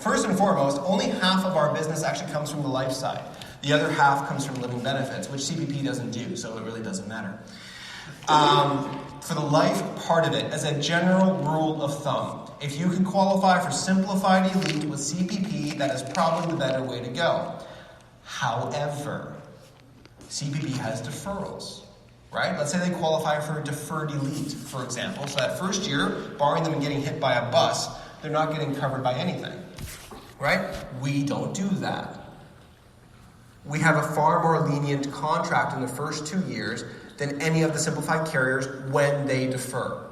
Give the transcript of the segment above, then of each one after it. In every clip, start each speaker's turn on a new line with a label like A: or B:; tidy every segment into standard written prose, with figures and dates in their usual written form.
A: first and foremost, only half of our business actually comes from the life side. The other half comes from living benefits, which CPP doesn't do, so it really doesn't matter. For the life part of it, as a general rule of thumb, if you can qualify for Simplified Elite with CPP, that is probably the better way to go. However, CPP has deferrals, right? Let's say they qualify for a Deferred Elite, for example. So that first year, barring them getting hit by a bus, they're not getting covered by anything, right? We don't do that. We have a far more lenient contract in the first 2 years than any of the simplified carriers when they defer.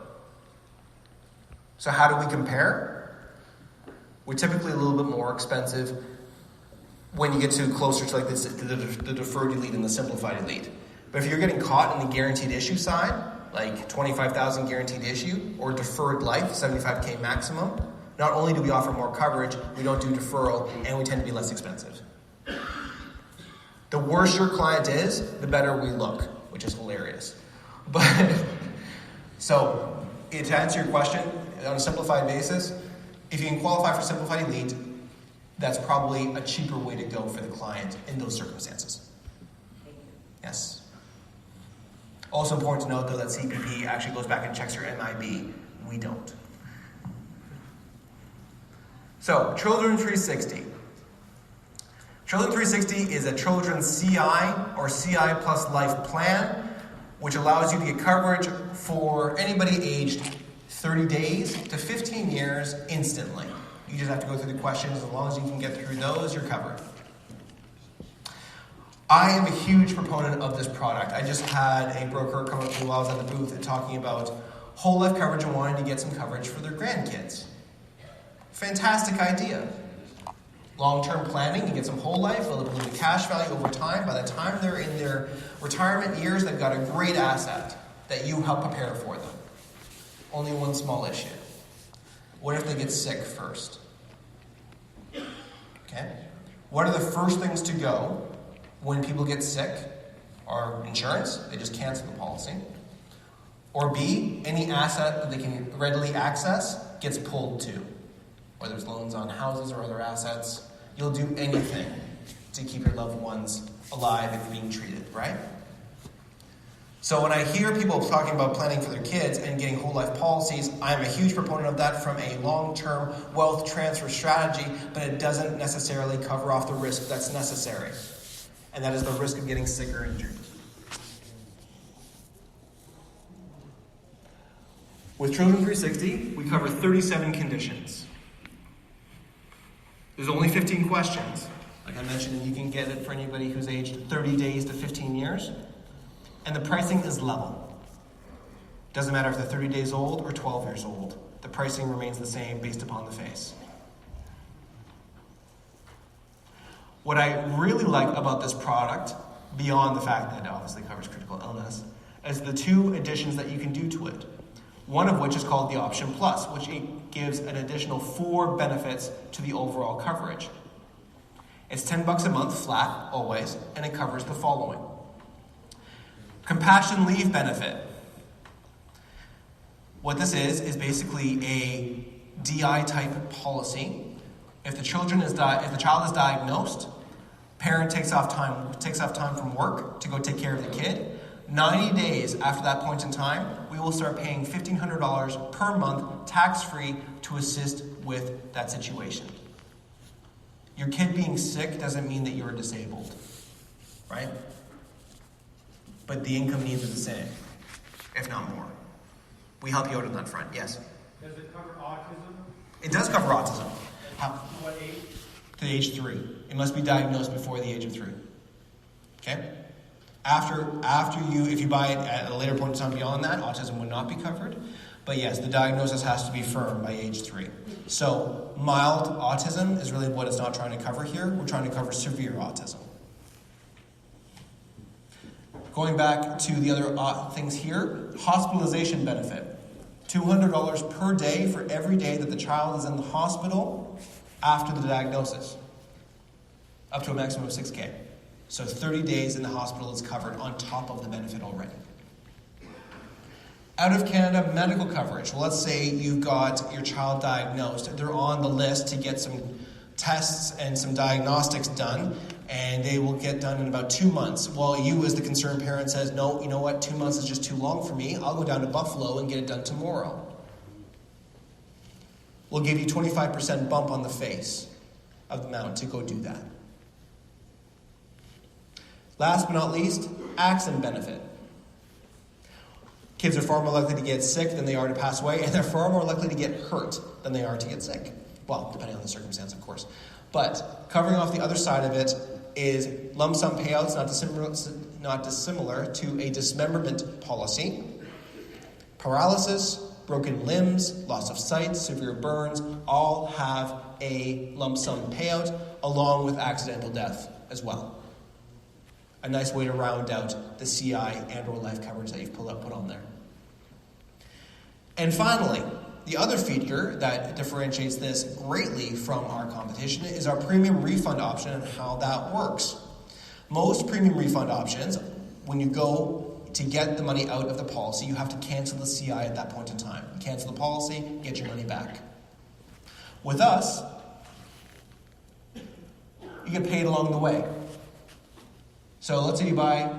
A: So how do we compare? We're typically a little bit more expensive when you get to closer to like the Deferred Elite and the Simplified Elite. But if you're getting caught in the guaranteed issue side, like $25,000 guaranteed issue, or deferred life, $75K maximum, not only do we offer more coverage, we don't do deferral, and we tend to be less expensive. The worse your client is, the better we look, which is hilarious. But so to answer your question, on a simplified basis, if you can qualify for Simplified Elite, that's probably a cheaper way to go for the client in those circumstances. Yes. Also important to note, though, that CPP actually goes back and checks your MIB. We don't. So, Children 360. Children 360 is a children's CI or CI plus life plan, which allows you to get coverage for anybody aged 30 days to 15 years instantly. You just have to go through the questions. As long as you can get through those, you're covered. I am a huge proponent of this product. I just had a broker come up to me while I was at the booth and talking about whole life coverage and wanting to get some coverage for their grandkids. Fantastic idea. Long-term planning, you get some whole life, build up a little cash value over time. By the time they're in their retirement years, they've got a great asset that you help prepare for them. Only one small issue. What if they get sick first? Okay. What are the first things to go when people get sick? Are insurance, they just cancel the policy. Or B, any asset that they can readily access gets pulled too. Whether it's loans on houses or other assets, you'll do anything to keep your loved ones alive and being treated, right? So when I hear people talking about planning for their kids and getting whole life policies, I'm a huge proponent of that from a long-term wealth transfer strategy, but it doesn't necessarily cover off the risk that's necessary. And that is the risk of getting sick or injured. With Children 360, we cover 37 conditions. There's only 15 questions. Like I mentioned, you can get it for anybody who's aged 30 days to 15 years. And the pricing is level. Doesn't matter if they're 30 days old or 12 years old. The pricing remains the same based upon the face. What I really like about this product, beyond the fact that it obviously covers critical illness, is the two additions that you can do to it. One of which is called the Option Plus, which gives an additional 4 benefits to the overall coverage. It's $10 a month flat, always, and it covers the following. Compassion leave benefit. What this is basically a DI type policy. If the child is diagnosed, parent takes off time from work to go take care of the kid. 90 days after that point in time, we will start paying $1,500 per month tax-free to assist with that situation. Your kid being sick doesn't mean that you're disabled, right? But the income needs are the same, if not more. We help you out on that front, yes?
B: Does it cover autism?
A: It does cover autism.
B: To what age?
A: To age 3. It must be diagnosed before the age of 3. Okay? If you buy it at a later point in time beyond that, autism would not be covered. But yes, the diagnosis has to be firm by age 3. So mild autism is really what it's not trying to cover here. We're trying to cover severe autism. Going back to the other things here, hospitalization benefit. $200 per day for every day that the child is in the hospital after the diagnosis. Up to a maximum of $6,000. So 30 days in the hospital is covered on top of the benefit already. Out of Canada medical coverage. Well, let's say you've got your child diagnosed. They're on the list to get some tests and some diagnostics done, and they will get done in about 2 months. While you, as the concerned parent, says, no, you know what, 2 months is just too long for me. I'll go down to Buffalo and get it done tomorrow. We'll give you 25% bump on the face of the amount to go do that. Last but not least, accident benefit. Kids are far more likely to get sick than they are to pass away, and they're far more likely to get hurt than they are to get sick. Well, depending on the circumstance, of course. But covering off the other side of it is lump sum payouts, not dissimilar to a dismemberment policy. Paralysis, broken limbs, loss of sight, severe burns, all have a lump sum payout, along with accidental death as well. A nice way to round out the CI and or life coverage that you've put on there. And finally, the other feature that differentiates this greatly from our competition is our premium refund option and how that works. Most premium refund options, when you go to get the money out of the policy, you have to cancel the CI at that point in time. You cancel the policy, get your money back. With us, you get paid along the way. So let's say you buy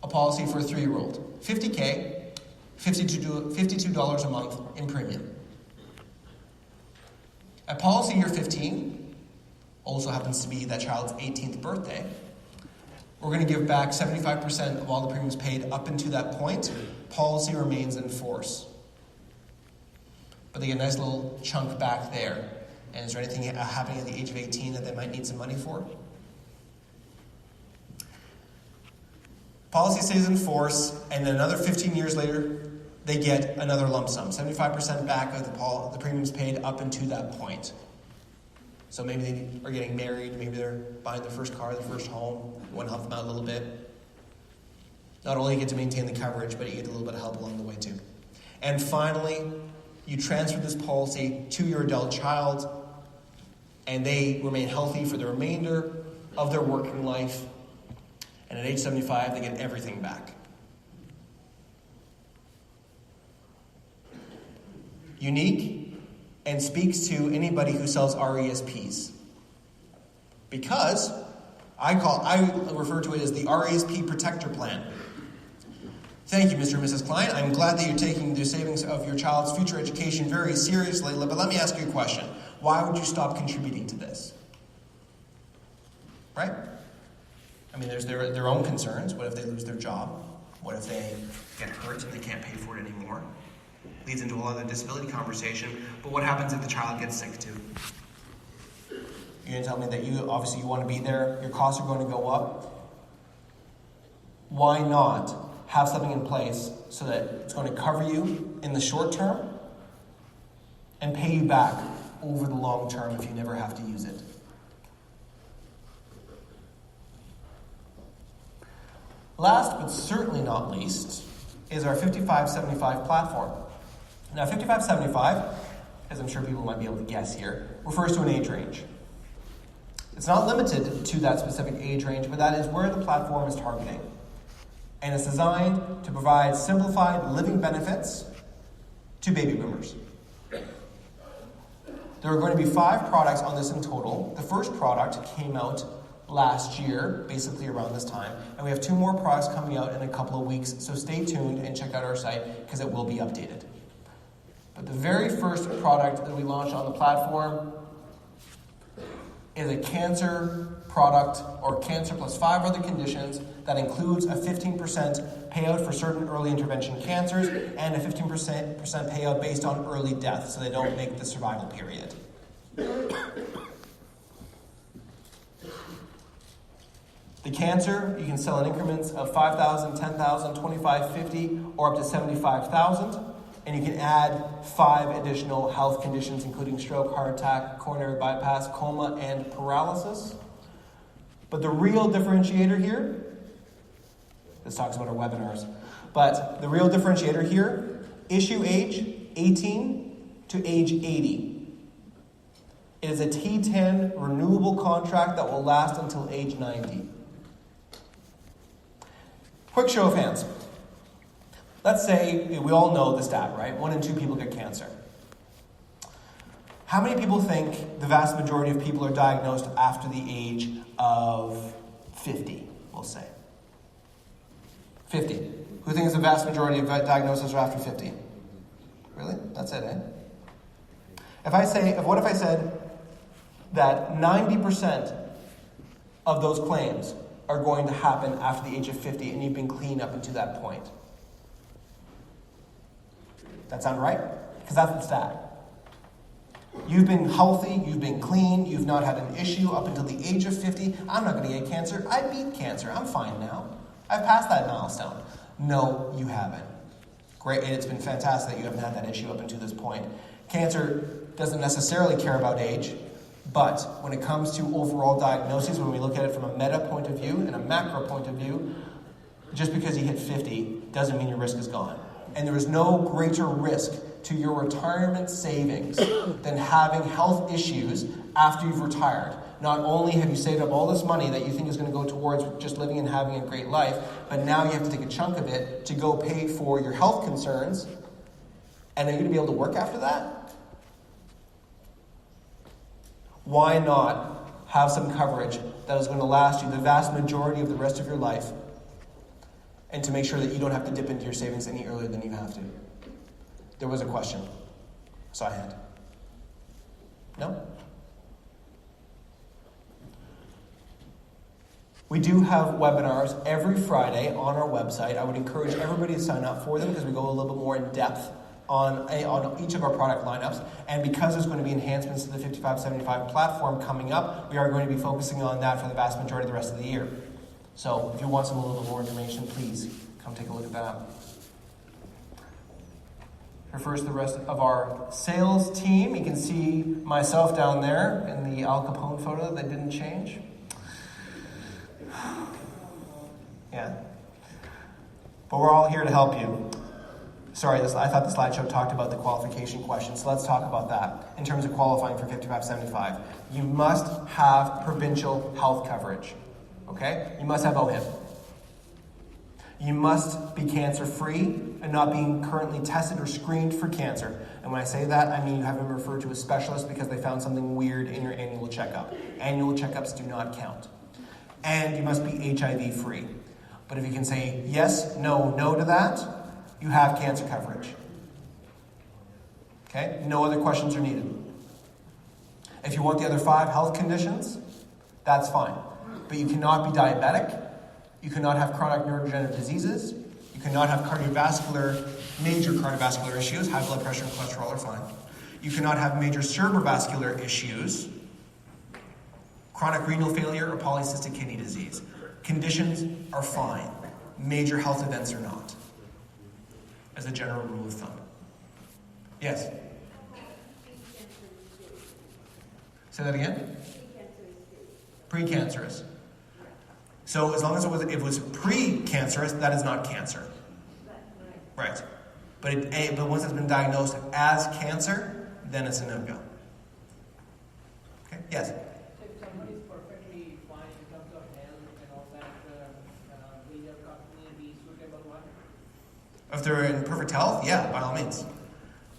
A: a policy for a 3-year-old. $50K, $52 a month in premium. At policy year 15, also happens to be that child's 18th birthday, we're going to give back 75% of all the premiums paid up until that point. Policy remains in force. But they get a nice little chunk back there. And is there anything happening at the age of 18 that they might need some money for? Policy stays in force, and then another 15 years later, they get another lump sum, 75% back of the premiums paid up until that point. So maybe they are getting married, maybe they're buying their first car, their first home. You want to help them out a little bit. Not only you get to maintain the coverage, but you get a little bit of help along the way too. And finally, you transfer this policy to your adult child, and they remain healthy for the remainder of their working life. And at age 75, they get everything back. Unique and speaks to anybody who sells RESPs. Because I refer to it as the RESP Protector Plan. Thank you, Mr. and Mrs. Klein. I'm glad that you're taking the savings of your child's future education very seriously, but let me ask you a question. Why would you stop contributing to this? Right? I mean, there's their own concerns. What if they lose their job? What if they get hurt and they can't pay for it anymore? Leads into a lot of the disability conversation. But what happens if the child gets sick too? You're going to tell me that you want to be there. Your costs are going to go up. Why not have something in place so that it's going to cover you in the short term and pay you back over the long term if you never have to use it? Last but certainly not least is our 5575 platform. Now 5575, as I'm sure people might be able to guess here, refers to an age range. It's not limited to that specific age range, but that is where the platform is targeting. And it's designed to provide simplified living benefits to baby boomers. There are going to be 5 products on this in total. The first product came out last year, basically around this time, and we have 2 more products coming out in a couple of weeks, so stay tuned and check out our site because it will be updated. But the very first product that we launched on the platform is a cancer product, or cancer plus 5 other conditions, that includes a 15% payout for certain early intervention cancers and a 15% payout based on early death, so they don't make the survival period. The cancer, you can sell in increments of 5,000, 10,000, 25, 50, or up to 75,000. And you can add 5 additional health conditions, including stroke, heart attack, coronary bypass, coma, and paralysis. But the real differentiator here, this talks about our webinars, but the real differentiator here, issue age 18 to age 80. It is a T10 renewable contract that will last until age 90. Quick show of hands. Let's say we all know the stat, right? 1 in 2 people get cancer. How many people think the vast majority of people are diagnosed after the age of 50, we'll say? 50. Who thinks the vast majority of diagnoses are after 50? Really? That's it, eh? What if I said that 90% of those claims are going to happen after the age of 50 and you've been clean up until that point? That sound right? Because that's the stat. You've been healthy, you've been clean, you've not had an issue up until the age of 50. I'm not going to get cancer. I beat cancer. I'm fine now. I've passed that milestone. No, you haven't. Great, and it's been fantastic that you haven't had that issue up until this point. Cancer doesn't necessarily care about age, but when it comes to overall diagnoses, when we look at it from a meta point of view and a macro point of view, just because you hit 50 doesn't mean your risk is gone. And there is no greater risk to your retirement savings than having health issues after you've retired. Not only have you saved up all this money that you think is going to go towards just living and having a great life, but now you have to take a chunk of it to go pay for your health concerns, and are you going to be able to work after that? Why not have some coverage that is going to last you the vast majority of the rest of your life, and to make sure that you don't have to dip into your savings any earlier than you have to? There was a question. Saw a hand. No? We do have webinars every Friday on our website. I would encourage everybody to sign up for them because we go a little bit more in depth on each of our product lineups. And because there's going to be enhancements to the 5575 platform coming up, we are going to be focusing on that for the vast majority of the rest of the year. So if you want a little bit more information, please come take a look at that. Here first, the rest of our sales team. You can see myself down there in the Al Capone photo that didn't change. Yeah. But we're all here to help you. Sorry, I thought the slideshow talked about the qualification question, so let's talk about that. In terms of qualifying for 5575, you must have provincial health coverage. Okay? You must have OHIP. You must be cancer-free and not being currently tested or screened for cancer. And when I say that, I mean you have been referred to a specialist because they found something weird in your annual checkup. Annual checkups do not count. And you must be HIV-free. But if you can say yes, no, no to that, you have cancer coverage. Okay? No other questions are needed. If you want the other 5 health conditions, that's fine. But you cannot be diabetic. You cannot have chronic neurodegenerative diseases. You cannot have major cardiovascular issues. High blood pressure and cholesterol are fine. You cannot have major cerebrovascular issues. Chronic renal failure or polycystic kidney disease. Conditions are fine. Major health events are not. As a general rule of thumb. Yes? Say that again? Precancerous. So as long as it was precancerous, that is not cancer. Right. But once it's been diagnosed as cancer, then it's a no-go. Okay? Yes?
C: If somebody is perfectly fine in terms of health and all that, will your company be suitable one?
A: If they're in perfect health, yeah, by all means.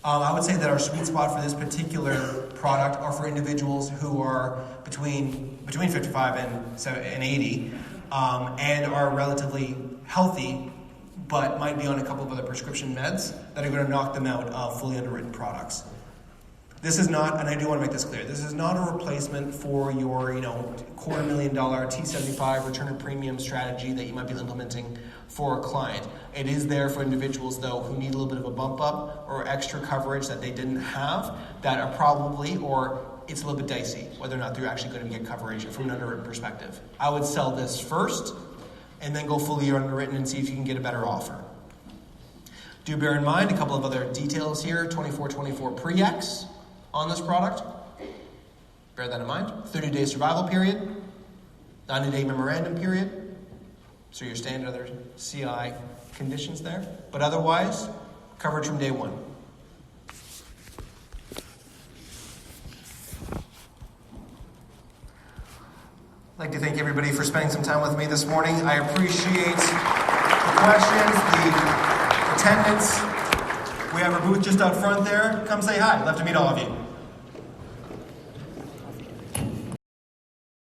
A: I would say that our sweet spot for this particular product are for individuals who are between 55 and 80 and are relatively healthy, but might be on a couple of other prescription meds that are going to knock them out of fully underwritten products. This is not, and I do want to make this clear, this is not a replacement for your, $250,000 T75 return of premium strategy that you might be implementing for a client. It is there for individuals, though, who need a little bit of a bump up or extra coverage that they didn't have, that are probably, or it's a little bit dicey, whether or not they're actually going to get coverage from an underwritten perspective. I would sell this first, and then go fully underwritten and see if you can get a better offer. Do bear in mind a couple of other details here, 2424 pre-X on this product. Bear that in mind. 30-day survival period, 90-day memorandum period. So your standard other CI conditions there. But otherwise, coverage from day one. I'd like to thank everybody for spending some time with me this morning. I appreciate the questions, the attendance. We have our booth just out front there. Come say hi. Love to meet all of you.